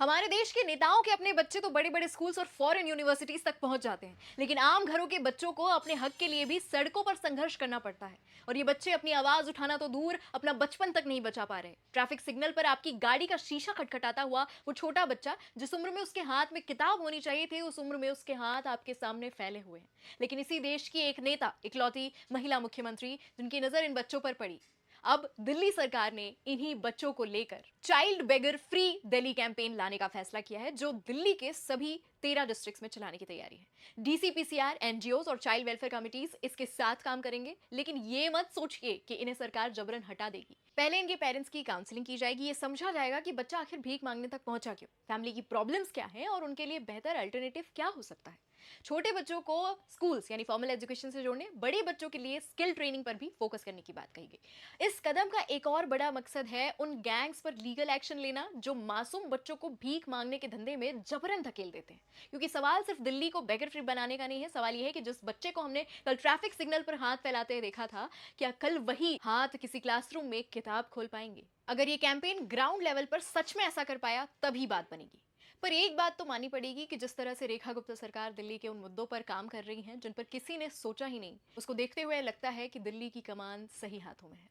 हमारे देश के नेताओं के अपने बच्चे तो बड़े बड़े स्कूल्स और फॉरेन यूनिवर्सिटीज तक पहुंच जाते हैं, लेकिन आम घरों के बच्चों को अपने हक के लिए भी सड़कों पर संघर्ष करना पड़ता है। और ये बच्चे अपनी आवाज उठाना तो दूर, अपना बचपन तक नहीं बचा पा रहे। ट्रैफिक सिग्नल पर आपकी गाड़ी का शीशा खटखटाता हुआ वो छोटा बच्चा, जिस उम्र में उसके हाथ में किताब होनी चाहिए थी, उस उम्र में उसके हाथ आपके सामने फैले हुए हैं। लेकिन इसी देश की एक नेता, इकलौती महिला मुख्यमंत्री, जिनकी नजर इन बच्चों पर पड़ी, अब दिल्ली सरकार ने इन्हीं बच्चों को लेकर चाइल्ड बेगर फ्री दिल्ली कैंपेन लाने का फैसला किया है, जो दिल्ली के सभी 13 डिस्ट्रिक्ट्स में चलाने की तैयारी है। डीसीपीसीआर, एनजीओज और चाइल्ड वेलफेयर कमिटीज इसके साथ काम करेंगे, लेकिन ये मत सोचिए कि इन्हें सरकार जबरन हटा देगी। पहले इनके पेरेंट्स की काउंसलिंग की जाएगी, ये समझा जाएगा कि बच्चा आखिर भीख मांगने तक पहुंचा क्यों, फैमिली की प्रॉब्लम्स क्या है और उनके लिए बेहतर अल्टरनेटिव क्या हो सकता है। छोटे बच्चों को स्कूल्स यानी फॉर्मल एजुकेशन से जोड़ने, बड़े बच्चों के लिए स्किल ट्रेनिंग पर भी फोकस करने की बात कही गई। इस कदम का एक और बड़ा मकसद है उन गैंग्स पर लीगल एक्शन लेना जो मासूम बच्चों को भीख मांगने के धंधे में जबरन धकेल देते हैं। क्योंकि सवाल सिर्फ दिल्ली को बेगर फ्री बनाने का नहीं है, सवाल यह है कि जिस बच्चे को हमने कल ट्रैफिक सिग्नल पर हाथ फैलाते देखा था, क्या कल वही हाथ किसी क्लासरूम में किताब खोल पाएंगे? अगर ये कैंपेन ग्राउंड लेवल पर सच में ऐसा कर पाया, तभी बात बनेगी। पर एक बात तो माननी पड़ेगी कि जिस तरह से रेखा गुप्ता सरकार दिल्ली के उन मुद्दों पर काम कर रही है जिन पर किसी ने सोचा ही नहीं, उसको देखते हुए लगता है कि दिल्ली की कमान सही हाथों में है।